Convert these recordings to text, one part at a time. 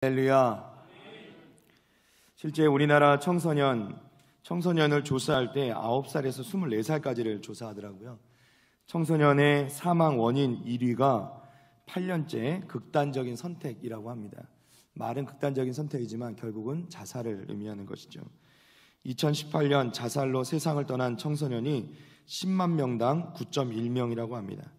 할렐루야. 실제 우리나라 청소년을 조사할 때 9살에서 24살까지를 조사하더라고요. 청소년의 사망 원인 1위가 8년째 극단적인 선택이라고 합니다. 말은 극단적인 선택이지만 결국은 자살을 의미하는 것이죠. 2018년 자살로 세상을 떠난 청소년이 10만 명당 9.1명이라고 합니다.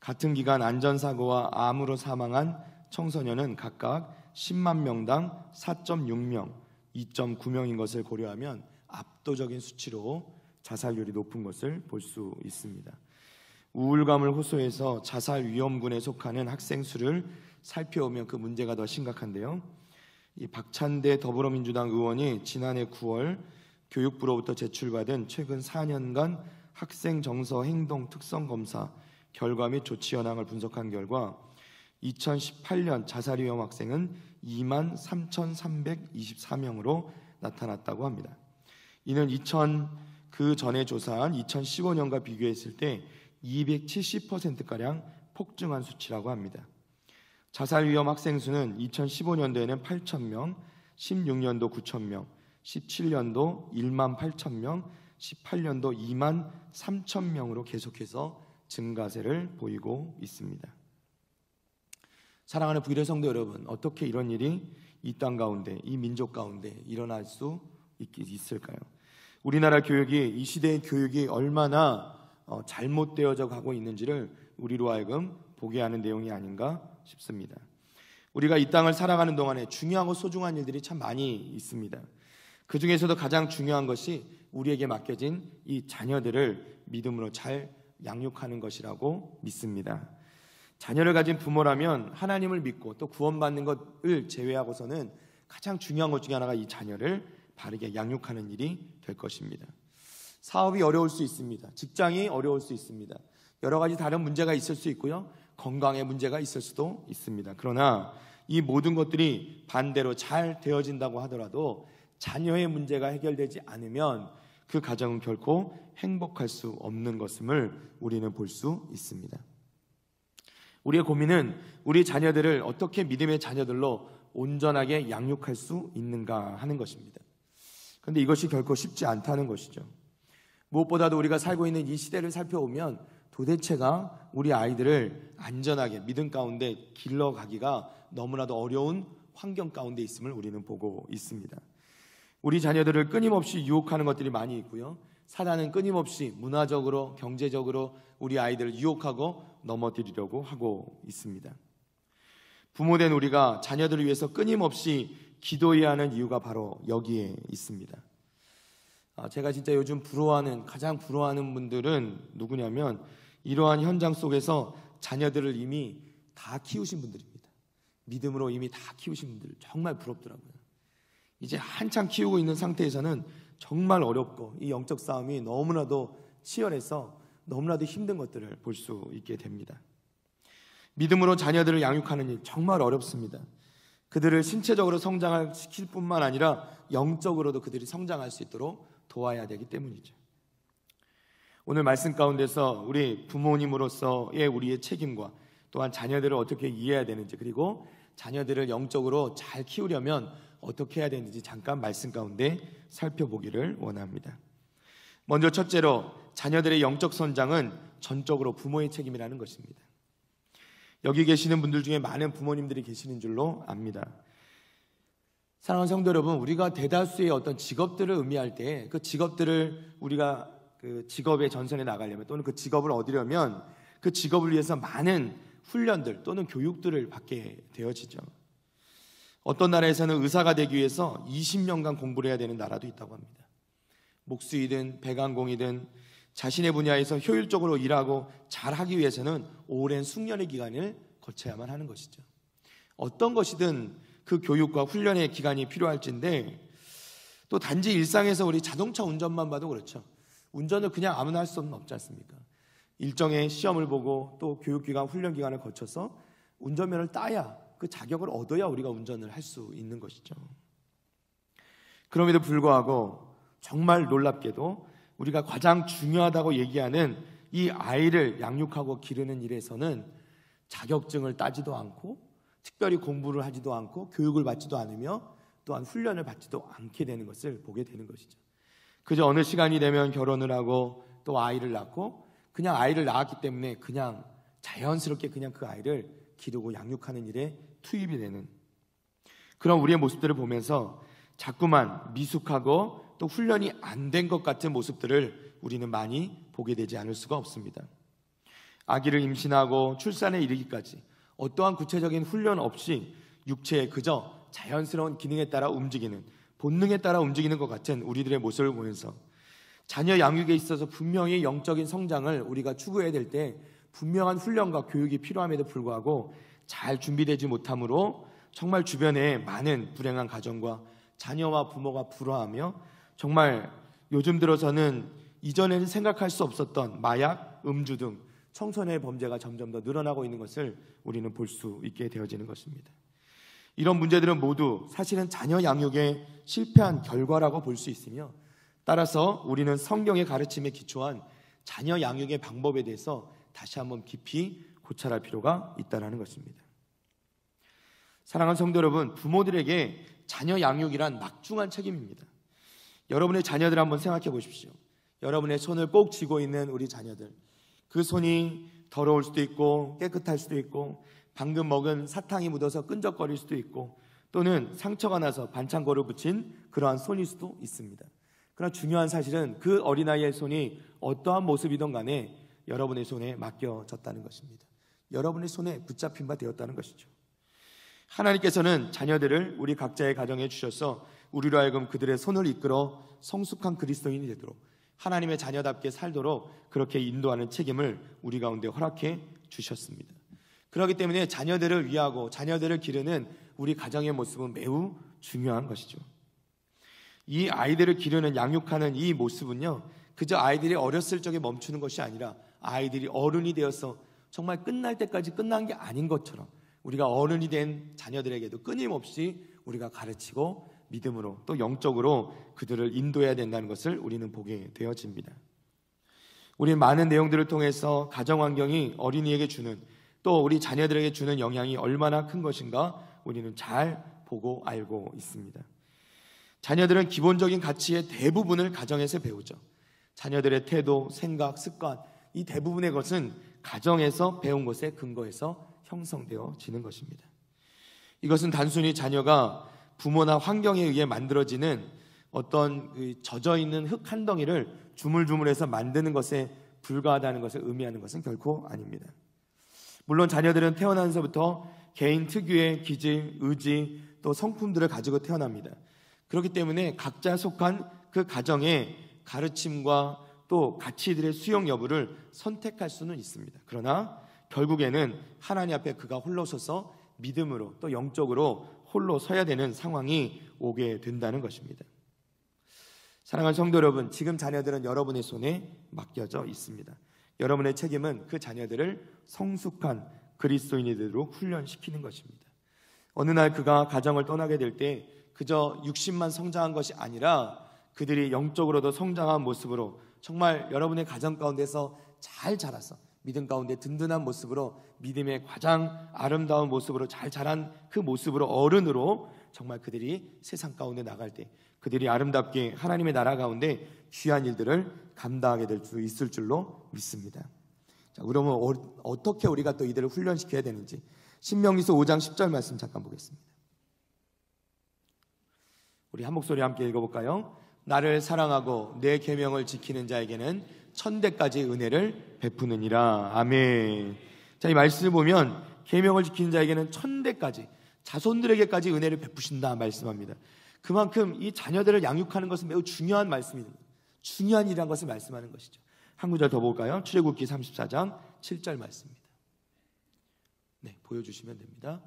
같은 기간 안전사고와 암으로 사망한 청소년은 각각 10만 명당 4.6명, 2.9명인 것을 고려하면 압도적인 수치로 자살률이 높은 것을 볼 수 있습니다. 우울감을 호소해서 자살 위험군에 속하는 학생 수를 살펴보면 그 문제가 더 심각한데요. 이 박찬대 더불어민주당 의원이 지난해 9월 교육부로부터 제출받은 최근 4년간 학생 정서 행동 특성 검사 결과 및 조치 현황을 분석한 결과 2018년 자살 위험 학생은 23,324명으로 나타났다고 합니다. 이는 그 전에 조사한 2015년과 비교했을 때 270%가량 폭증한 수치라고 합니다. 자살 위험 학생 수는 2015년도에는 8,000명, 16년도 9,000명, 17년도 18,000명, 18년도 23,000명으로 계속해서 증가세를 보이고 있습니다. 사랑하는 부일의 성도 여러분, 어떻게 이런 일이 이 땅 가운데, 이 민족 가운데 일어날 수 있을까요? 우리나라 교육이, 이 시대의 교육이 얼마나 잘못되어져 가고 있는지를 우리로 하여금 보게 하는 내용이 아닌가 싶습니다. 우리가 이 땅을 살아가는 동안에 중요하고 소중한 일들이 참 많이 있습니다. 그 중에서도 가장 중요한 것이 우리에게 맡겨진 이 자녀들을 믿음으로 잘 양육하는 것이라고 믿습니다. 자녀를 가진 부모라면 하나님을 믿고 또 구원받는 것을 제외하고서는 가장 중요한 것 중에 하나가 이 자녀를 바르게 양육하는 일이 될 것입니다. 사업이 어려울 수 있습니다. 직장이 어려울 수 있습니다. 여러 가지 다른 문제가 있을 수 있고요. 건강에 문제가 있을 수도 있습니다. 그러나 이 모든 것들이 반대로 잘 되어진다고 하더라도 자녀의 문제가 해결되지 않으면 그 가정은 결코 행복할 수 없는 것임을 우리는 볼 수 있습니다. 우리의 고민은 우리 자녀들을 어떻게 믿음의 자녀들로 온전하게 양육할 수 있는가 하는 것입니다. 그런데 이것이 결코 쉽지 않다는 것이죠. 무엇보다도 우리가 살고 있는 이 시대를 살펴보면 도대체가 우리 아이들을 안전하게 믿음 가운데 길러가기가 너무나도 어려운 환경 가운데 있음을 우리는 보고 있습니다. 우리 자녀들을 끊임없이 유혹하는 것들이 많이 있고요. 사단은 끊임없이 문화적으로, 경제적으로 우리 아이들을 유혹하고 넘어뜨리려고 하고 있습니다. 부모된 우리가 자녀들을 위해서 끊임없이 기도해야 하는 이유가 바로 여기에 있습니다. 제가 진짜 요즘 가장 부러워하는 분들은 누구냐면 이러한 현장 속에서 자녀들을 이미 다 키우신 분들입니다. 믿음으로 이미 다 키우신 분들 정말 부럽더라고요. 이제 한창 키우고 있는 상태에서는 정말 어렵고 이 영적 싸움이 너무나도 치열해서 너무나도 힘든 것들을 볼 수 있게 됩니다. 믿음으로 자녀들을 양육하는 일 정말 어렵습니다. 그들을 신체적으로 성장시킬 뿐만 아니라 영적으로도 그들이 성장할 수 있도록 도와야 되기 때문이죠. 오늘 말씀 가운데서 우리 부모님으로서의 우리의 책임과 또한 자녀들을 어떻게 이해해야 되는지, 그리고 자녀들을 영적으로 잘 키우려면 어떻게 해야 되는지 잠깐 말씀 가운데 살펴보기를 원합니다. 먼저 첫째로 자녀들의 영적 성장은 전적으로 부모의 책임이라는 것입니다. 여기 계시는 분들 중에 많은 부모님들이 계시는 줄로 압니다. 사랑하는 성도 여러분, 우리가 대다수의 어떤 직업들을 의미할 때 그 직업들을 우리가 그 직업의 전선에 나가려면 또는 그 직업을 얻으려면 그 직업을 위해서 많은 훈련들 또는 교육들을 받게 되어지죠. 어떤 나라에서는 의사가 되기 위해서 20년간 공부를 해야 되는 나라도 있다고 합니다. 목수이든 배관공이든 자신의 분야에서 효율적으로 일하고 잘하기 위해서는 오랜 숙련의 기간을 거쳐야만 하는 것이죠. 어떤 것이든 그 교육과 훈련의 기간이 필요할진데, 또 단지 일상에서 우리 자동차 운전만 봐도 그렇죠. 운전을 그냥 아무나 할 수는 없지 않습니까? 일정의 시험을 보고 또 교육기간, 훈련기간을 거쳐서 운전면을 따야, 그 자격을 얻어야 우리가 운전을 할 수 있는 것이죠. 그럼에도 불구하고 정말 놀랍게도 우리가 가장 중요하다고 얘기하는 이 아이를 양육하고 기르는 일에서는 자격증을 따지도 않고 특별히 공부를 하지도 않고 교육을 받지도 않으며 또한 훈련을 받지도 않게 되는 것을 보게 되는 것이죠. 그저 어느 시간이 되면 결혼을 하고 또 아이를 낳고 그냥 아이를 낳았기 때문에 그냥 자연스럽게 그냥 그 아이를 기르고 양육하는 일에 투입이 되는 그런 우리의 모습들을 보면서 자꾸만 미숙하고 또 훈련이 안 된 것 같은 모습들을 우리는 많이 보게 되지 않을 수가 없습니다. 아기를 임신하고 출산에 이르기까지 어떠한 구체적인 훈련 없이 육체에 그저 자연스러운 기능에 따라 움직이는, 본능에 따라 움직이는 것 같은 우리들의 모습을 보면서 자녀 양육에 있어서 분명히 영적인 성장을 우리가 추구해야 될 때 분명한 훈련과 교육이 필요함에도 불구하고 잘 준비되지 못함으로 정말 주변에 많은 불행한 가정과 자녀와 부모가 불화하며 정말 요즘 들어서는 이전에는 생각할 수 없었던 마약, 음주 등 청소년의 범죄가 점점 더 늘어나고 있는 것을 우리는 볼 수 있게 되어지는 것입니다. 이런 문제들은 모두 사실은 자녀 양육에 실패한 결과라고 볼 수 있으며 따라서 우리는 성경의 가르침에 기초한 자녀 양육의 방법에 대해서 다시 한번 깊이 고찰할 필요가 있다는 것입니다. 사랑하는 성도 여러분, 부모들에게 자녀 양육이란 막중한 책임입니다. 여러분의 자녀들 한번 생각해 보십시오. 여러분의 손을 꼭 쥐고 있는 우리 자녀들, 그 손이 더러울 수도 있고 깨끗할 수도 있고 방금 먹은 사탕이 묻어서 끈적거릴 수도 있고 또는 상처가 나서 반창고를 붙인 그러한 손일 수도 있습니다. 그러나 중요한 사실은 그 어린아이의 손이 어떠한 모습이든 간에 여러분의 손에 맡겨졌다는 것입니다. 여러분의 손에 붙잡힌 바 되었다는 것이죠. 하나님께서는 자녀들을 우리 각자의 가정에 주셔서 우리로 하여금 그들의 손을 이끌어 성숙한 그리스도인이 되도록 하나님의 자녀답게 살도록 그렇게 인도하는 책임을 우리 가운데 허락해 주셨습니다. 그렇기 때문에 자녀들을 위하고 자녀들을 기르는 우리 가정의 모습은 매우 중요한 것이죠. 이 아이들을 기르는, 양육하는 이 모습은요, 그저 아이들이 어렸을 적에 멈추는 것이 아니라 아이들이 어른이 되어서 정말 끝날 때까지 끝난 게 아닌 것처럼 우리가 어른이 된 자녀들에게도 끊임없이 우리가 가르치고 믿음으로 또 영적으로 그들을 인도해야 된다는 것을 우리는 보게 되어집니다. 우리는 많은 내용들을 통해서 가정환경이 어린이에게 주는, 또 우리 자녀들에게 주는 영향이 얼마나 큰 것인가 우리는 잘 보고 알고 있습니다. 자녀들은 기본적인 가치의 대부분을 가정에서 배우죠. 자녀들의 태도, 생각, 습관, 이 대부분의 것은 가정에서 배운 것에 근거해서 형성되어지는 것입니다. 이것은 단순히 자녀가 부모나 환경에 의해 만들어지는 어떤 젖어있는 흙 한 덩이를 주물주물해서 만드는 것에 불과하다는 것을 의미하는 것은 결코 아닙니다. 물론 자녀들은 태어나면서부터 개인 특유의 기질, 의지, 또 성품들을 가지고 태어납니다. 그렇기 때문에 각자 속한 그 가정의 가르침과 또 가치들의 수용 여부를 선택할 수는 있습니다. 그러나 결국에는 하나님 앞에 그가 홀로 서서 믿음으로 또 영적으로 홀로 서야 되는 상황이 오게 된다는 것입니다. 사랑하는 성도 여러분, 지금 자녀들은 여러분의 손에 맡겨져 있습니다. 여러분의 책임은 그 자녀들을 성숙한 그리스도인이 되도록 훈련시키는 것입니다. 어느 날 그가 가정을 떠나게 될 때 그저 육신만 성장한 것이 아니라 그들이 영적으로도 성장한 모습으로 정말 여러분의 가정 가운데서 잘 자라서 믿음 가운데 든든한 모습으로 믿음의 가장 아름다운 모습으로 잘 자란 그 모습으로 어른으로 정말 그들이 세상 가운데 나갈 때 그들이 아름답게 하나님의 나라 가운데 귀한 일들을 감당하게 될 수 있을 줄로 믿습니다. 자, 그러면 어떻게 우리가 또 이들을 훈련시켜야 되는지 신명기서 5장 10절 말씀 잠깐 보겠습니다. 우리 한 목소리 함께 읽어볼까요? 나를 사랑하고 내 계명을 지키는 자에게는 천대까지 은혜를 베푸느니라. 아멘. 자, 이 말씀을 보면 계명을 지키는 자에게는 천대까지, 자손들에게까지 은혜를 베푸신다 말씀합니다. 그만큼 이 자녀들을 양육하는 것은 매우 중요한 말씀입니다. 중요한 일이라는 것을 말씀하는 것이죠. 한 구절 더 볼까요? 출애굽기 34장 7절 말씀입니다. 네, 보여주시면 됩니다.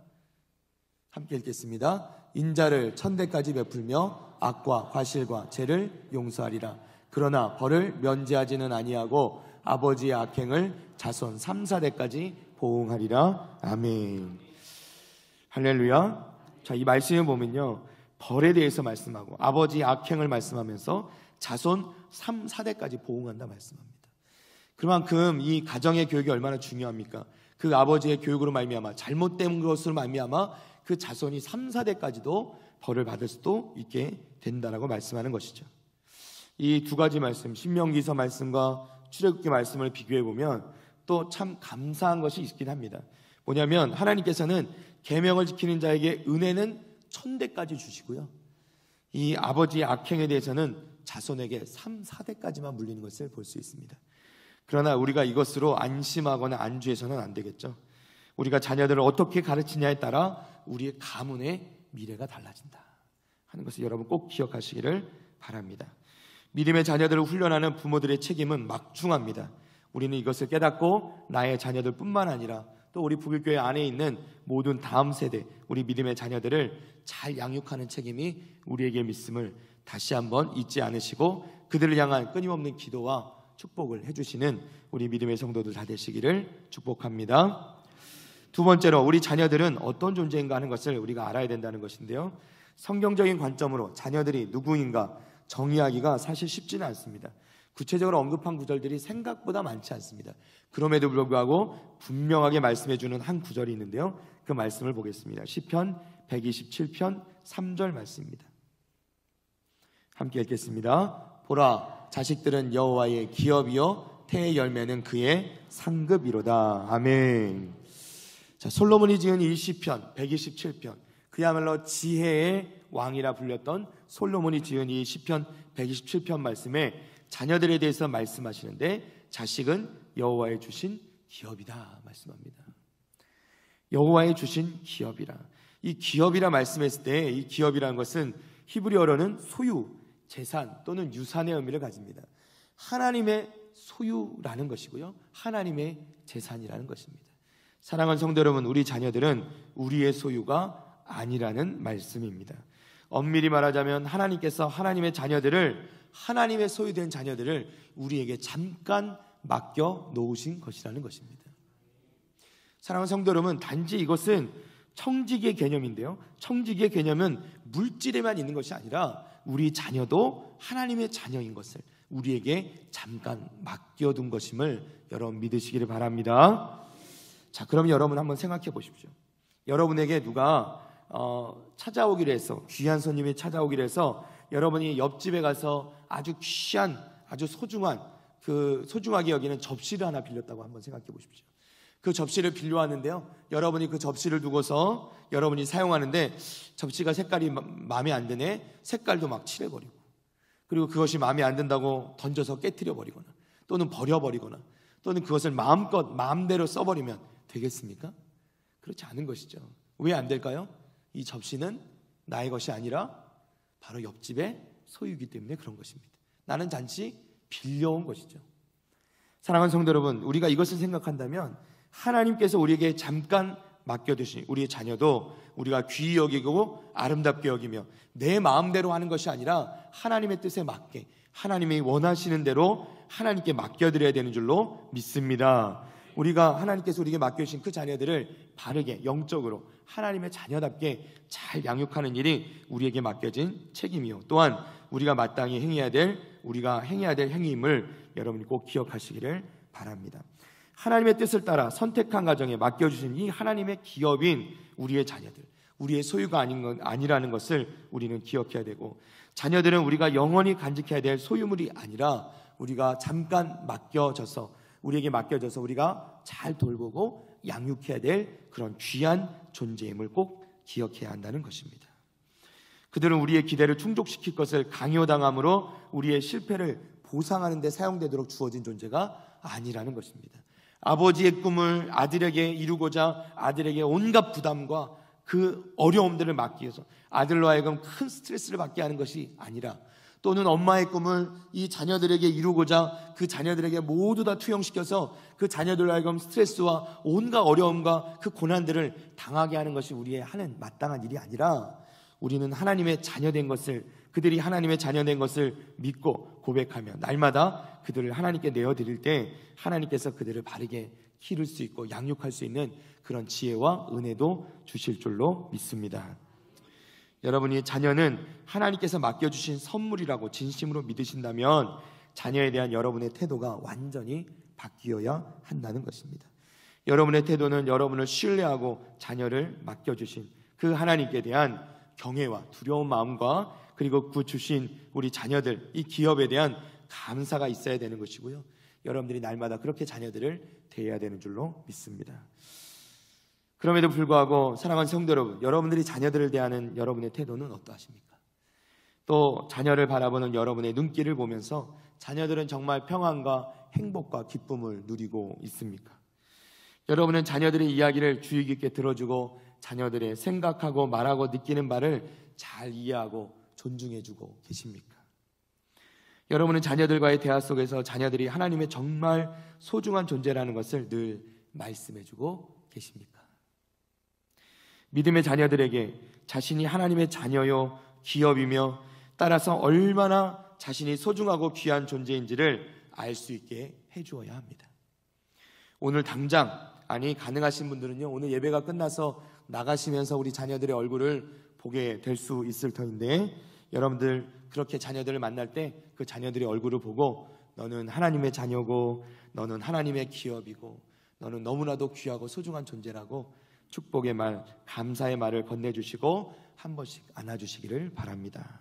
함께 읽겠습니다. 인자를 천대까지 베풀며 악과 과실과 죄를 용서하리라. 그러나 벌을 면제하지는 아니하고 아버지의 악행을 자손 3, 4대까지 보응하리라. 아멘. 할렐루야. 자, 이 말씀을 보면요, 벌에 대해서 말씀하고 아버지의 악행을 말씀하면서 자손 3, 4대까지 보응한다 말씀합니다. 그만큼 이 가정의 교육이 얼마나 중요합니까? 그 아버지의 교육으로 말미암아 잘못된 것으로 말미암아 그 자손이 3, 4대까지도 벌을 받을 수도 있게 된다라고 말씀하는 것이죠. 이 두 가지 말씀, 신명기서 말씀과 출애굽기 말씀을 비교해 보면 또 참 감사한 것이 있긴 합니다. 뭐냐면 하나님께서는 계명을 지키는 자에게 은혜는 1000대까지 주시고요, 이 아버지의 악행에 대해서는 자손에게 3, 4대까지만 물리는 것을 볼 수 있습니다. 그러나 우리가 이것으로 안심하거나 안주해서는 안 되겠죠. 우리가 자녀들을 어떻게 가르치냐에 따라 우리의 가문의 미래가 달라진다 하는 것을 여러분 꼭 기억하시기를 바랍니다. 믿음의 자녀들을 훈련하는 부모들의 책임은 막중합니다. 우리는 이것을 깨닫고 나의 자녀들 뿐만 아니라 또 우리 북일교회 안에 있는 모든 다음 세대, 우리 믿음의 자녀들을 잘 양육하는 책임이 우리에게 있음을 다시 한번 잊지 않으시고 그들을 향한 끊임없는 기도와 축복을 해주시는 우리 믿음의 성도들 다 되시기를 축복합니다. 두 번째로 우리 자녀들은 어떤 존재인가 하는 것을 우리가 알아야 된다는 것인데요, 성경적인 관점으로 자녀들이 누구인가 정의하기가 사실 쉽지는 않습니다. 구체적으로 언급한 구절들이 생각보다 많지 않습니다. 그럼에도 불구하고 분명하게 말씀해주는 한 구절이 있는데요, 그 말씀을 보겠습니다. 시편 127편 3절 말씀입니다. 함께 읽겠습니다. 보라, 자식들은 여호와의 기업이요 태의 열매는 그의 상급이로다. 아멘. 자, 솔로몬이 지은 이 시편 127편, 그야말로 지혜의 왕이라 불렸던 솔로몬이 지은 이 시편 127편 말씀에 자녀들에 대해서 말씀하시는데 자식은 여호와의 주신 기업이다 말씀합니다. 여호와의 주신 기업이라. 이 기업이라 말씀했을 때 이 기업이라는 것은 히브리어로는 소유, 재산 또는 유산의 의미를 가집니다. 하나님의 소유라는 것이고요, 하나님의 재산이라는 것입니다. 사랑하는 성도 여러분, 우리 자녀들은 우리의 소유가 아니라는 말씀입니다. 엄밀히 말하자면 하나님께서 하나님의 자녀들을, 하나님의 소유된 자녀들을 우리에게 잠깐 맡겨 놓으신 것이라는 것입니다. 사랑하는 성도 여러분, 단지 이것은 청지기의 개념인데요, 청지기의 개념은 물질에만 있는 것이 아니라 우리 자녀도 하나님의 자녀인 것을 우리에게 잠깐 맡겨둔 것임을 여러분 믿으시기를 바랍니다. 자, 그럼 여러분 한번 생각해 보십시오. 여러분에게 누가 찾아오기로 해서, 귀한 손님이 찾아오기로 해서 여러분이 옆집에 가서 아주 귀한, 아주 소중한, 소중하게 여기는 접시를 하나 빌렸다고 한번 생각해 보십시오. 그 접시를 빌려왔는데요, 여러분이 그 접시를 두고서 여러분이 사용하는데 접시가 색깔이 마음에 안 드네, 색깔도 막 칠해버리고, 그리고 그것이 마음에 안 든다고 던져서 깨트려버리거나 또는 버려버리거나 또는 그것을 마음대로 써버리면 되겠습니까? 그렇지 않은 것이죠. 왜 안 될까요? 이 접시는 나의 것이 아니라 바로 옆집의 소유이기 때문에 그런 것입니다. 나는 단지 빌려온 것이죠. 사랑하는 성도 여러분, 우리가 이것을 생각한다면 하나님께서 우리에게 잠깐 맡겨두신 우리의 자녀도 우리가 귀히 여기고 아름답게 여기며 내 마음대로 하는 것이 아니라 하나님의 뜻에 맞게 하나님이 원하시는 대로 하나님께 맡겨드려야 되는 줄로 믿습니다. 우리가 하나님께서 우리에게 맡겨주신 그 자녀들을 바르게 영적으로 하나님의 자녀답게 잘 양육하는 일이 우리에게 맡겨진 책임이요, 또한 우리가 마땅히 행해야 될 행위임을 여러분이 꼭 기억하시기를 바랍니다. 하나님의 뜻을 따라 선택한 가정에 맡겨주신 이 하나님의 기업인 우리의 자녀들, 우리의 소유가 아니라는 것을 우리는 기억해야 되고, 자녀들은 우리가 영원히 간직해야 될 소유물이 아니라 우리가 잠깐 우리에게 맡겨져서 우리가 잘 돌보고 양육해야 될 그런 귀한 존재임을 꼭 기억해야 한다는 것입니다. 그들은 우리의 기대를 충족시킬 것을 강요당함으로 우리의 실패를 보상하는 데 사용되도록 주어진 존재가 아니라는 것입니다. 아버지의 꿈을 아들에게 이루고자 아들에게 온갖 부담과 그 어려움들을 막기 위해서 아들로 하여금 큰 스트레스를 받게 하는 것이 아니라, 또는 엄마의 꿈을 이 자녀들에게 이루고자 그 자녀들에게 모두 다 투영시켜서 그 자녀들로 하여금 스트레스와 온갖 어려움과 그 고난들을 당하게 하는 것이 우리의 하는 마땅한 일이 아니라, 우리는 하나님의 자녀된 것을, 그들이 하나님의 자녀된 것을 믿고 고백하며 날마다 그들을 하나님께 내어드릴 때 하나님께서 그들을 바르게 기를 수 있고 양육할 수 있는 그런 지혜와 은혜도 주실 줄로 믿습니다. 여러분이 자녀는 하나님께서 맡겨주신 선물이라고 진심으로 믿으신다면 자녀에 대한 여러분의 태도가 완전히 바뀌어야 한다는 것입니다. 여러분의 태도는 여러분을 신뢰하고 자녀를 맡겨주신 그 하나님께 대한 경외와 두려운 마음과 그리고 그 주신 우리 자녀들, 이 기업에 대한 감사가 있어야 되는 것이고요. 여러분들이 날마다 그렇게 자녀들을 대해야 되는 줄로 믿습니다. 그럼에도 불구하고 사랑하는 성도 여러분, 여러분들이 자녀들을 대하는 여러분의 태도는 어떠하십니까? 또 자녀를 바라보는 여러분의 눈길을 보면서 자녀들은 정말 평안과 행복과 기쁨을 누리고 있습니까? 여러분은 자녀들의 이야기를 주의 깊게 들어주고 자녀들의 생각하고 말하고 느끼는 바를 잘 이해하고 존중해주고 계십니까? 여러분은 자녀들과의 대화 속에서 자녀들이 하나님의 정말 소중한 존재라는 것을 늘 말씀해주고 계십니까? 믿음의 자녀들에게 자신이 하나님의 자녀요 기업이며 따라서 얼마나 자신이 소중하고 귀한 존재인지를 알 수 있게 해주어야 합니다. 오늘 당장, 아니 가능하신 분들은요, 오늘 예배가 끝나서 나가시면서 우리 자녀들의 얼굴을 보게 될 수 있을 터인데, 여러분들 그렇게 자녀들을 만날 때 그 자녀들의 얼굴을 보고 너는 하나님의 자녀고 너는 하나님의 기업이고 너는 너무나도 귀하고 소중한 존재라고 축복의 말, 감사의 말을 건네주시고 한 번씩 안아주시기를 바랍니다.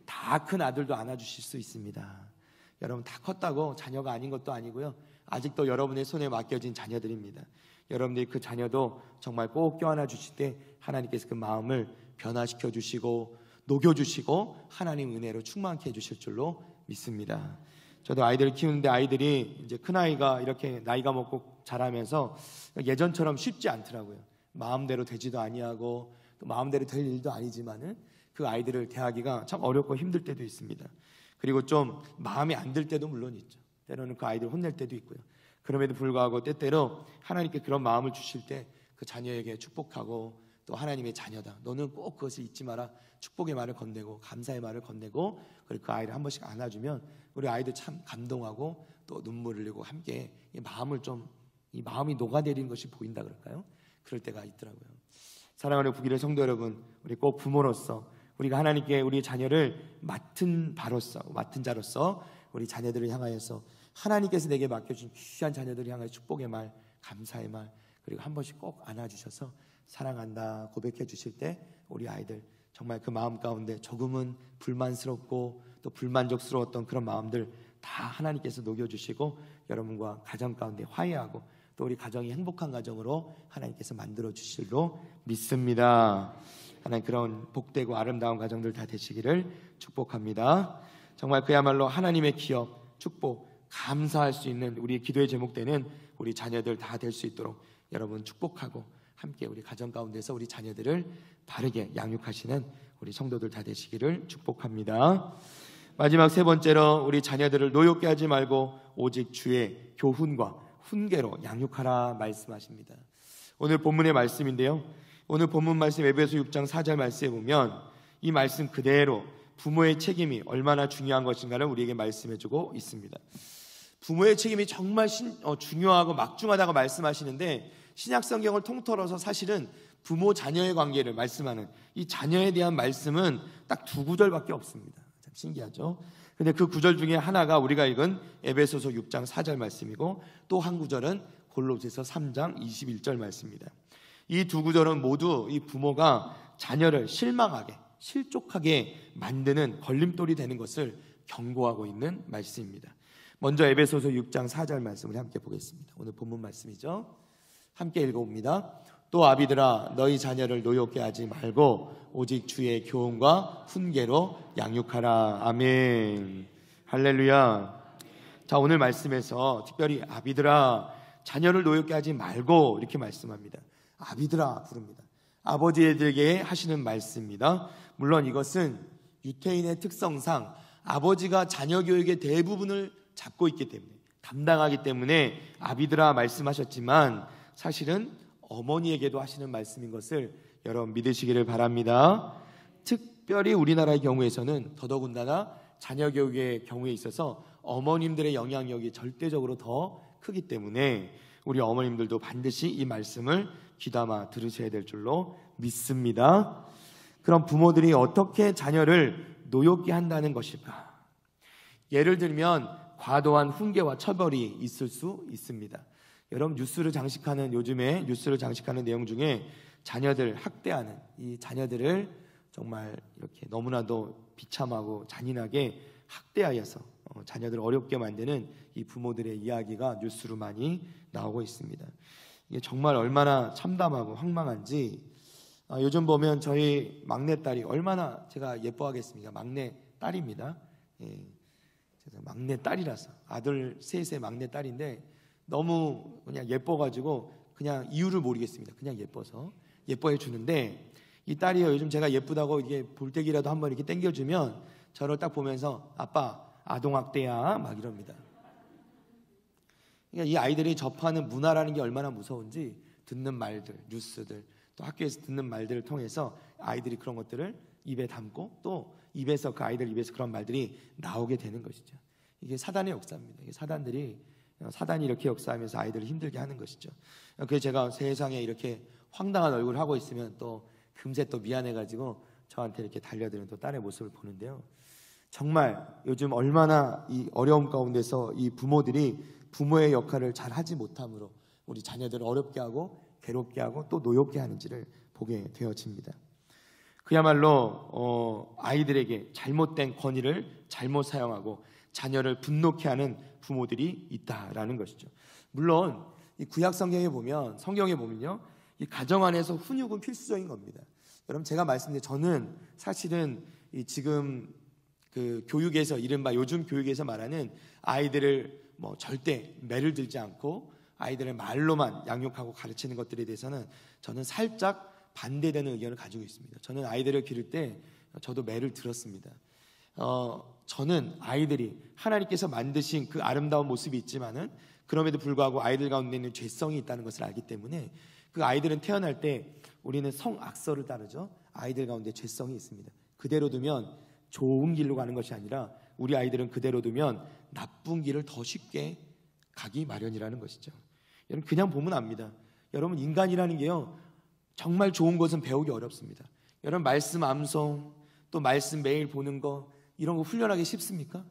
다 큰 아들도 안아주실 수 있습니다. 여러분 다 컸다고 자녀가 아닌 것도 아니고요, 아직도 여러분의 손에 맡겨진 자녀들입니다. 여러분들이 그 자녀도 정말 꼭 껴안아 주실 때 하나님께서 그 마음을 변화시켜 주시고 녹여주시고 하나님 은혜로 충만케 해주실 줄로 믿습니다. 저도 아이들을 키우는데 아이들이 이제 큰아이가 이렇게 나이가 먹고 자라면서 예전처럼 쉽지 않더라고요. 마음대로 되지도 아니하고 또 마음대로 될 일도 아니지만은 그 아이들을 대하기가 참 어렵고 힘들 때도 있습니다. 그리고 좀 마음에 안 들 때도 물론 있죠. 때로는 그 아이들 혼낼 때도 있고요. 그럼에도 불구하고 때때로 하나님께 그런 마음을 주실 때 그 자녀에게 축복하고 또 하나님의 자녀다, 너는 꼭 그것을 잊지 마라, 축복의 말을 건네고 감사의 말을 건네고 그리고 그 아이를 한 번씩 안아주면 우리 아이들 참 감동하고 또 눈물을 흘리고 함께 이 마음이 녹아내리는 것이 보인다 그럴까요? 그럴 때가 있더라고요. 사랑하는 부기의 성도 여러분, 우리 꼭 부모로서 우리가 하나님께 우리 자녀를 맡은 자로서 우리 자녀들을 향하여서 하나님께서 내게 맡겨준 귀한 자녀들을 향하여 축복의 말, 감사의 말, 그리고 한 번씩 꼭 안아주셔서 사랑한다 고백해 주실 때 우리 아이들 정말 그 마음 가운데 조금은 불만스럽고 또 불만족스러웠던 그런 마음들 다 하나님께서 녹여주시고 여러분과 가정 가운데 화해하고 또 우리 가정이 행복한 가정으로 하나님께서 만들어 주실로 믿습니다. 하나님 그런 복되고 아름다운 가정들 다 되시기를 축복합니다. 정말 그야말로 하나님의 기업, 축복, 감사할 수 있는 우리 기도의 제목되는 우리 자녀들 다 될 수 있도록 여러분 축복하고 함께 우리 가정 가운데서 우리 자녀들을 바르게 양육하시는 우리 성도들 다 되시기를 축복합니다. 마지막 세 번째로 우리 자녀들을 노엽게 하지 말고 오직 주의 교훈과 훈계로 양육하라 말씀하십니다. 오늘 본문의 말씀인데요, 오늘 본문 말씀 에베소 6장 4절 말씀에 보면 이 말씀 그대로 부모의 책임이 얼마나 중요한 것인가를 우리에게 말씀해주고 있습니다. 부모의 책임이 정말 중요하고 막중하다고 말씀하시는데 신약 성경을 통틀어서 사실은 부모 자녀의 관계를 말씀하는 이 자녀에 대한 말씀은 딱 두 구절밖에 없습니다. 참 신기하죠? 근데 그 구절 중에 하나가 우리가 읽은 에베소서 6장 4절 말씀이고 또 한 구절은 골로새서 3장 21절 말씀입니다. 이 두 구절은 모두 이 부모가 자녀를 실망하게 실족하게 만드는 걸림돌이 되는 것을 경고하고 있는 말씀입니다. 먼저 에베소서 6장 4절 말씀을 함께 보겠습니다. 오늘 본문 말씀이죠. 함께 읽어봅니다. 또 아비들아 너희 자녀를 노엽게 하지 말고 오직 주의 교훈과 훈계로 양육하라. 아멘. 할렐루야. 자, 오늘 말씀에서 특별히 아비들아 자녀를 노엽게 하지 말고 이렇게 말씀합니다. 아비들아 부릅니다. 아버지에게 하시는 말씀입니다. 물론 이것은 유태인의 특성상 아버지가 자녀 교육의 대부분을 잡고 있기 때문에 감당하기 때문에 아비들아 말씀하셨지만 사실은 어머니에게도 하시는 말씀인 것을 여러분 믿으시기를 바랍니다. 특별히 우리나라의 경우에서는 더더군다나 자녀 교육의 경우에 있어서 어머님들의 영향력이 절대적으로 더 크기 때문에 우리 어머님들도 반드시 이 말씀을 귀담아 들으셔야 될 줄로 믿습니다. 그럼 부모들이 어떻게 자녀를 노엽게 한다는 것일까? 예를 들면 과도한 훈계와 처벌이 있을 수 있습니다. 여러분 요즘에 뉴스를 장식하는 내용 중에 자녀들 학대하는, 이 자녀들을 정말 이렇게 너무나도 비참하고 잔인하게 학대하여서 자녀들을 어렵게 만드는 이 부모들의 이야기가 뉴스로 많이 나오고 있습니다. 이게 정말 얼마나 참담하고 황망한지, 요즘 보면 저희 막내딸이 얼마나 제가 예뻐하겠습니까? 막내딸입니다. 막내딸이라서, 아들 셋의 막내딸인데 너무 그냥 예뻐가지고 그냥 이유를 모르겠습니다. 그냥 예뻐서 예뻐해 주는데, 이 딸이요, 요즘 제가 예쁘다고 이게 볼때기라도 한번 이렇게 당겨주면 저를 딱 보면서 아빠 아동학대야 막 이럽니다. 그러니까 이 아이들이 접하는 문화라는 게 얼마나 무서운지, 듣는 말들, 뉴스들, 또 학교에서 듣는 말들을 통해서 아이들이 그런 것들을 입에 담고 또 입에서, 그 아이들 입에서 그런 말들이 나오게 되는 것이죠. 이게 사단의 역사입니다. 이게 사단이 이렇게 역사하면서 아이들을 힘들게 하는 것이죠. 그래서 제가 세상에 이렇게 황당한 얼굴을 하고 있으면 또 금세 또 미안해가지고 저한테 이렇게 달려드는 또 딸의 모습을 보는데요. 정말 요즘 얼마나 이 어려움 가운데서 이 부모들이 부모의 역할을 잘 하지 못함으로 우리 자녀들을 어렵게 하고 괴롭게 하고 또 노엽게 하는지를 보게 되어집니다. 그야말로 아이들에게 잘못된 권위를 잘못 사용하고 자녀를 분노케 하는 부모들이 있다라는 것이죠. 물론 이 구약 성경에 보면, 이 가정 안에서 훈육은 필수적인 겁니다. 여러분, 제가 말씀드린, 저는 사실은 이 지금 그 교육에서, 이른바 요즘 교육에서 말하는 아이들을 절대 매를 들지 않고 아이들의 말로만 양육하고 가르치는 것들에 대해서는 저는 살짝 반대되는 의견을 가지고 있습니다. 저는 아이들을 기를 때 저도 매를 들었습니다. 저는 아이들이 하나님께서 만드신 그 아름다운 모습이 있지만은 그럼에도 불구하고 아이들 가운데 있는 죄성이 있다는 것을 알기 때문에, 그 아이들은 태어날 때 우리는 성악설을 따르죠. 아이들 가운데 죄성이 있습니다. 그대로 두면 좋은 길로 가는 것이 아니라 우리 아이들은 그대로 두면 나쁜 길을 더 쉽게 가기 마련이라는 것이죠. 여러분, 그냥 보면 압니다. 여러분, 인간이라는 게요, 정말 좋은 것은 배우기 어렵습니다. 여러분, 말씀 암송, 또 말씀 매일 보는 거, 이런 거 훈련하기 쉽습니까?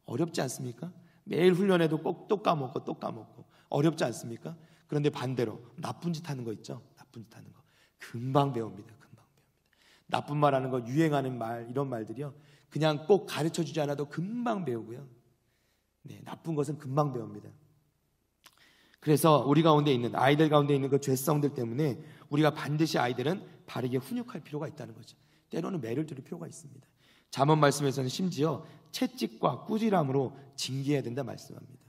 어렵지 않습니까? 매일 훈련해도 꼭 또 까먹고 어렵지 않습니까? 그런데 반대로 나쁜 짓 하는 거 있죠? 나쁜 짓 하는 거 금방 배웁니다. 나쁜 말 하는 거, 유행하는 말, 이런 말들이요, 그냥 꼭 가르쳐주지 않아도 금방 배우고요. 나쁜 것은 금방 배웁니다. 그래서 우리 가운데 있는, 아이들 가운데 있는 그 죄성들 때문에 우리가 반드시 아이들은 바르게 훈육할 필요가 있다는 거죠. 때로는 매를 들을 필요가 있습니다. 잠언 말씀에서는 심지어 채찍과 꾸지람으로 징계해야 된다 말씀합니다.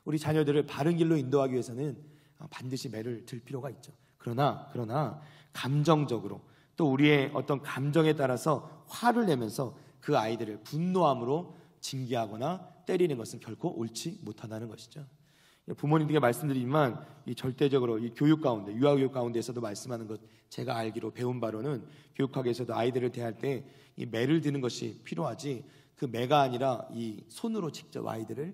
우리 자녀들을 바른 길로 인도하기 위해서는 반드시 매를 들 필요가 있죠. 그러나 감정적으로, 또 우리의 어떤 감정에 따라서 화를 내면서 그 아이들을 분노함으로 징계하거나 때리는 것은 결코 옳지 못하다는 것이죠. 부모님들께 말씀드리지만, 이 절대적으로 이 교육 가운데, 유아교육 가운데에서도 말씀하는 것, 제가 알기로 배운 바로는 교육학에서도 아이들을 대할 때 이 매를 드는 것이 필요하지, 그 매가 아니라 이 손으로 직접 아이들을,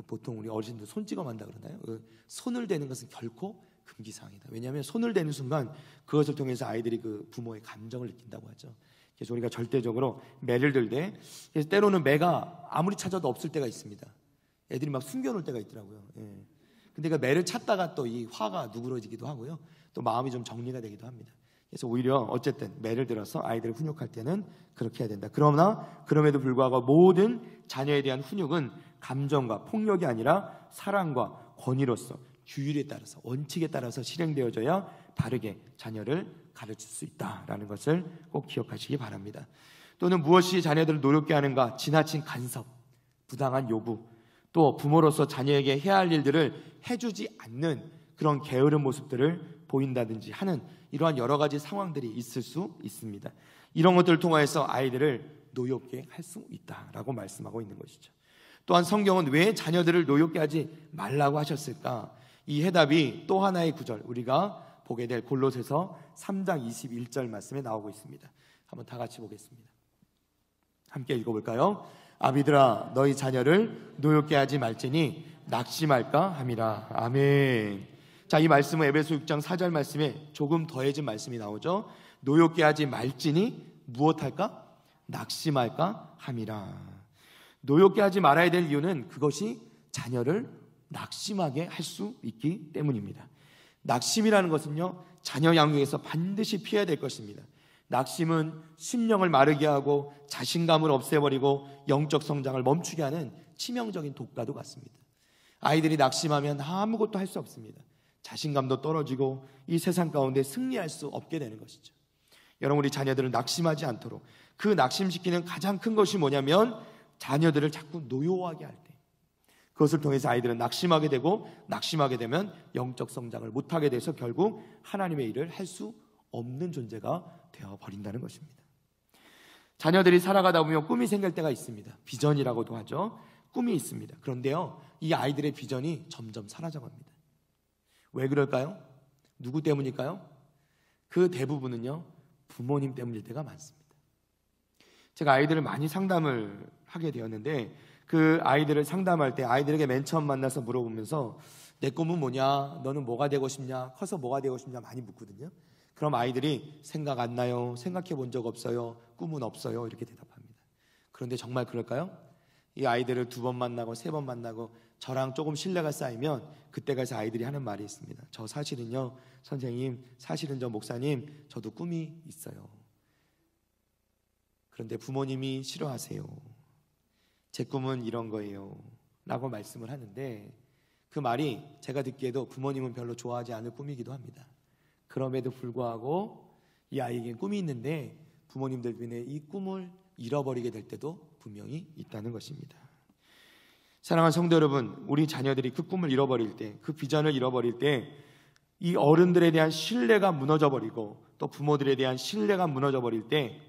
보통 우리 어르신들 손 찍어 만다 그러나요? 손을 대는 것은 결코 금기사항이다. 왜냐하면 손을 대는 순간 그것을 통해서 아이들이 그 부모의 감정을 느낀다고 하죠. 그래서 우리가 절대적으로 매를 들 때, 그래서 때로는 매가 아무리 찾아도 없을 때가 있습니다. 애들이 막 숨겨놓을 때가 있더라고요. 근데 그 매를 찾다가 또 이 화가 누그러지기도 하고요, 또 마음이 좀 정리가 되기도 합니다. 그래서 오히려 어쨌든 매를 들어서 아이들을 훈육할 때는 그렇게 해야 된다. 그러나 그럼에도 불구하고 모든 자녀에 대한 훈육은 감정과 폭력이 아니라 사랑과 권위로서, 규율에 따라서, 원칙에 따라서 실행되어져야 바르게 자녀를 가르칠 수 있다라는 것을 꼭 기억하시기 바랍니다. 또는 무엇이 자녀들을 노력게 하는가, 지나친 간섭, 부당한 요구, 또 부모로서 자녀에게 해야 할 일들을 해주지 않는 그런 게으른 모습들을 보인다든지 하는 이러한 여러 가지 상황들이 있을 수 있습니다. 이런 것들을 통해서 아이들을 노엽게 할 수 있다라고 말씀하고 있는 것이죠. 또한 성경은 왜 자녀들을 노엽게 하지 말라고 하셨을까? 이 해답이 또 하나의 구절, 우리가 보게 될 골로새서 3장 21절 말씀에 나오고 있습니다. 한번 다 같이 보겠습니다. 함께 읽어볼까요? 아비들아, 너희 자녀를 노엽게 하지 말지니 낙심할까 함이라. 아멘. 자, 이 말씀은 에베소 6장 4절 말씀에 조금 더해진 말씀이 나오죠. 노엽게 하지 말지니 무엇할까? 낙심할까 함이라. 노엽게 하지 말아야 될 이유는 그것이 자녀를 낙심하게 할 수 있기 때문입니다. 낙심이라는 것은요, 자녀 양육에서 반드시 피해야 될 것입니다. 낙심은 심령을 마르게 하고 자신감을 없애버리고 영적 성장을 멈추게 하는 치명적인 독과도 같습니다. 아이들이 낙심하면 아무것도 할 수 없습니다. 자신감도 떨어지고 이 세상 가운데 승리할 수 없게 되는 것이죠. 여러분, 우리 자녀들은 낙심하지 않도록, 그 낙심시키는 가장 큰 것이 뭐냐면 자녀들을 자꾸 노여워하게 할 때, 그것을 통해서 아이들은 낙심하게 되고, 낙심하게 되면 영적 성장을 못하게 돼서 결국 하나님의 일을 할 수 없는 존재가 되어버린다는 것입니다. 자녀들이 살아가다 보면 꿈이 생길 때가 있습니다. 비전이라고도 하죠. 꿈이 있습니다. 그런데요, 이 아이들의 비전이 점점 사라져갑니다. 왜 그럴까요? 누구 때문일까요? 그 대부분은요, 부모님 때문일 때가 많습니다. 제가 아이들을 많이 상담을 하게 되었는데, 그 아이들을 상담할 때 아이들에게 맨 처음 만나서 물어보면서 내 꿈은 뭐냐? 너는 뭐가 되고 싶냐? 커서 뭐가 되고 싶냐? 많이 묻거든요. 그럼 아이들이 생각 안 나요. 생각해 본 적 없어요. 꿈은 없어요. 이렇게 대답합니다. 그런데 정말 그럴까요? 이 아이들을 2번 만나고 3번 만나고 저랑 조금 신뢰가 쌓이면 그때 가서 아이들이 하는 말이 있습니다. 저 사실은요, 선생님, 사실은 저 목사님, 저도 꿈이 있어요. 그런데 부모님이 싫어하세요. 제 꿈은 이런 거예요 라고 말씀을 하는데, 그 말이 제가 듣기에도 부모님은 별로 좋아하지 않을 꿈이기도 합니다. 그럼에도 불구하고 이 아이에겐 꿈이 있는데 부모님들 때문에 이 꿈을 잃어버리게 될 때도 분명히 있다는 것입니다. 사랑하는 성도 여러분, 우리 자녀들이 그 꿈을 잃어버릴 때, 그 비전을 잃어버릴 때 이 어른들에 대한 신뢰가 무너져 버리고 또 부모들에 대한 신뢰가 무너져 버릴 때,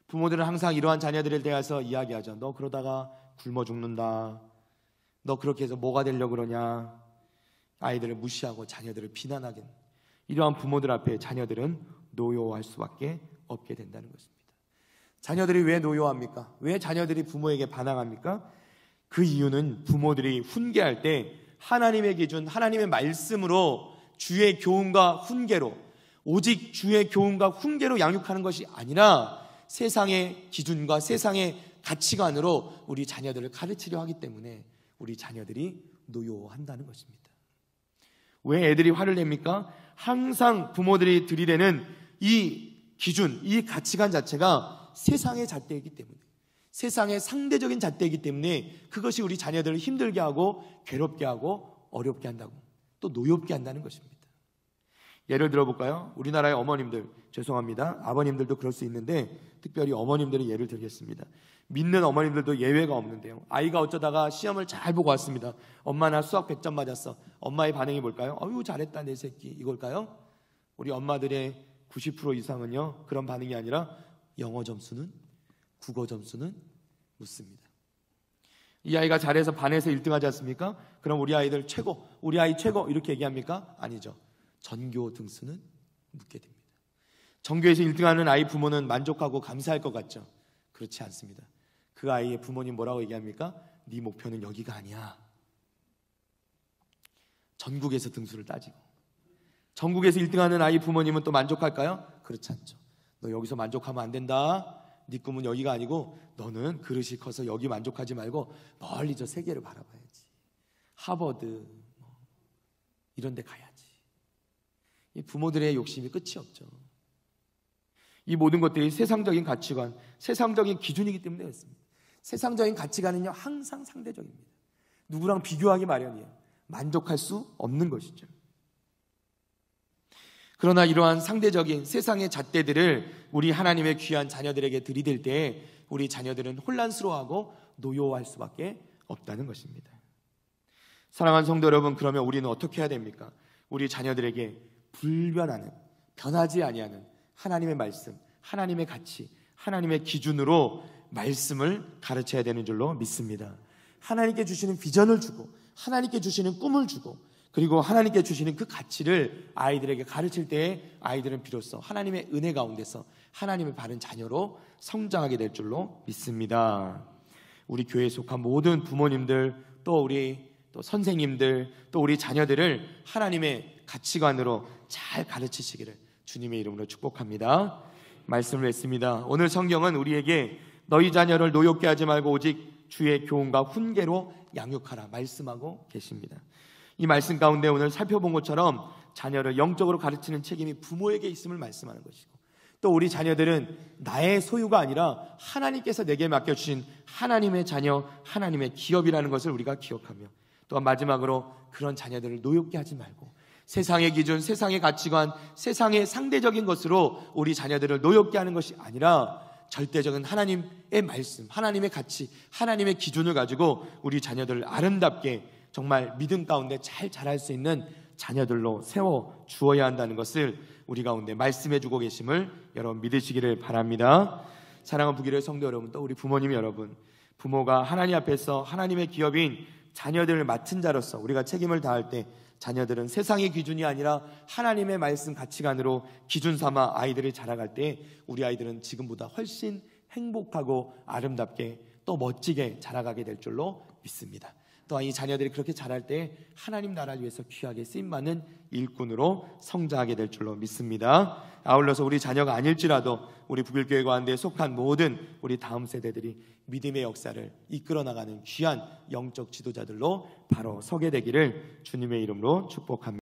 부모들은 항상 이러한 자녀들에 대해서 이야기하죠. 너 그러다가 굶어 죽는다. 너 그렇게 해서 뭐가 되려고 그러냐. 아이들을 무시하고 자녀들을 비난하긴, 이러한 부모들 앞에 자녀들은 노여워할 수밖에 없게 된다는 것입니다. 자녀들이 왜 노여워합니까? 왜 자녀들이 부모에게 반항합니까? 그 이유는 부모들이 훈계할 때 하나님의 기준, 하나님의 말씀으로, 주의 교훈과 훈계로, 오직 주의 교훈과 훈계로 양육하는 것이 아니라 세상의 기준과 세상의 가치관으로 우리 자녀들을 가르치려 하기 때문에 우리 자녀들이 노여워한다는 것입니다. 왜 애들이 화를 냅니까? 항상 부모들이 들이대는 이 기준, 이 가치관 자체가 세상의 잣대이기 때문에, 세상의 상대적인 잣대이기 때문에 그것이 우리 자녀들을 힘들게 하고 괴롭게 하고 어렵게 한다고, 또 노엽게 한다는 것입니다. 예를 들어볼까요? 우리나라의 어머님들, 죄송합니다, 아버님들도 그럴 수 있는데 특별히 어머님들의 예를 들겠습니다. 믿는 어머님들도 예외가 없는데요, 아이가 어쩌다가 시험을 잘 보고 왔습니다. 엄마 나 수학 100점 맞았어. 엄마의 반응이 뭘까요? 어휴 잘했다 내 새끼, 이걸까요? 우리 엄마들의 90% 이상은요, 그런 반응이 아니라 영어 점수는, 국어 점수는 묻습니다. 이 아이가 잘해서 반에서 1등하지 않습니까? 그럼 우리 아이들 최고, 우리 아이 최고 이렇게 얘기합니까? 아니죠. 전교 등수는 묻게 됩니다. 전교에서 1등하는 아이 부모는 만족하고 감사할 것 같죠? 그렇지 않습니다. 그 아이의 부모님 뭐라고 얘기합니까? 네 목표는 여기가 아니야. 전국에서 등수를 따지고, 전국에서 1등하는 아이 부모님은 또 만족할까요? 그렇지 않죠. 너 여기서 만족하면 안 된다. 네 꿈은 여기가 아니고 너는 그릇이 커서 여기 만족하지 말고 멀리 저 세계를 바라봐야지. 하버드 이런 데 가야지. 이 부모들의 욕심이 끝이 없죠. 이 모든 것들이 세상적인 가치관, 세상적인 기준이기 때문에 그렇습니다. 세상적인 가치관은요, 항상 상대적입니다. 누구랑 비교하기 마련이에요. 만족할 수 없는 것이죠. 그러나 이러한 상대적인 세상의 잣대들을 우리 하나님의 귀한 자녀들에게 들이댈 때 우리 자녀들은 혼란스러워하고 노여워할 수밖에 없다는 것입니다. 사랑하는 성도 여러분, 그러면 우리는 어떻게 해야 됩니까? 우리 자녀들에게 불변하는, 변하지 아니하는 하나님의 말씀, 하나님의 가치, 하나님의 기준으로 말씀을 가르쳐야 되는 줄로 믿습니다. 하나님께 주시는 비전을 주고, 하나님께 주시는 꿈을 주고, 그리고 하나님께 주시는 그 가치를 아이들에게 가르칠 때에 아이들은 비로소 하나님의 은혜 가운데서 하나님의 바른 자녀로 성장하게 될 줄로 믿습니다. 우리 교회에 속한 모든 부모님들, 또 우리 또 선생님들, 또 우리 자녀들을 하나님의 가치관으로 잘 가르치시기를 주님의 이름으로 축복합니다. 말씀을 했습니다. 오늘 성경은 우리에게 너희 자녀를 노엽게 하지 말고 오직 주의 교훈과 훈계로 양육하라 말씀하고 계십니다. 이 말씀 가운데 오늘 살펴본 것처럼 자녀를 영적으로 가르치는 책임이 부모에게 있음을 말씀하는 것이고, 또 우리 자녀들은 나의 소유가 아니라 하나님께서 내게 맡겨주신 하나님의 자녀, 하나님의 기업이라는 것을 우리가 기억하며, 또한 마지막으로 그런 자녀들을 노엽게 하지 말고 세상의 기준, 세상의 가치관, 세상의 상대적인 것으로 우리 자녀들을 노엽게 하는 것이 아니라 절대적인 하나님의 말씀, 하나님의 가치, 하나님의 기준을 가지고 우리 자녀들을 아름답게 정말 믿음 가운데 잘 자랄 수 있는 자녀들로 세워 주어야 한다는 것을 우리 가운데 말씀해 주고 계심을 여러분 믿으시기를 바랍니다. 사랑하는 부기를 성도 여러분, 또 우리 부모님 여러분, 부모가 하나님 앞에서 하나님의 기업인 자녀들을 맡은 자로서 우리가 책임을 다할 때 자녀들은 세상의 기준이 아니라 하나님의 말씀 가치관으로 기준 삼아 아이들을 자라갈 때 우리 아이들은 지금보다 훨씬 행복하고 아름답게 또 멋지게 자라가게 될 줄로 믿습니다. 또한 이 자녀들이 그렇게 자랄 때 하나님 나라를 위해서 귀하게 쓰임받는 일꾼으로 성장하게 될 줄로 믿습니다. 아울러서 우리 자녀가 아닐지라도 우리 북일교회 가운데 속한 모든 우리 다음 세대들이 믿음의 역사를 이끌어 나가는 귀한 영적 지도자들로 바로 서게 되기를 주님의 이름으로 축복합니다.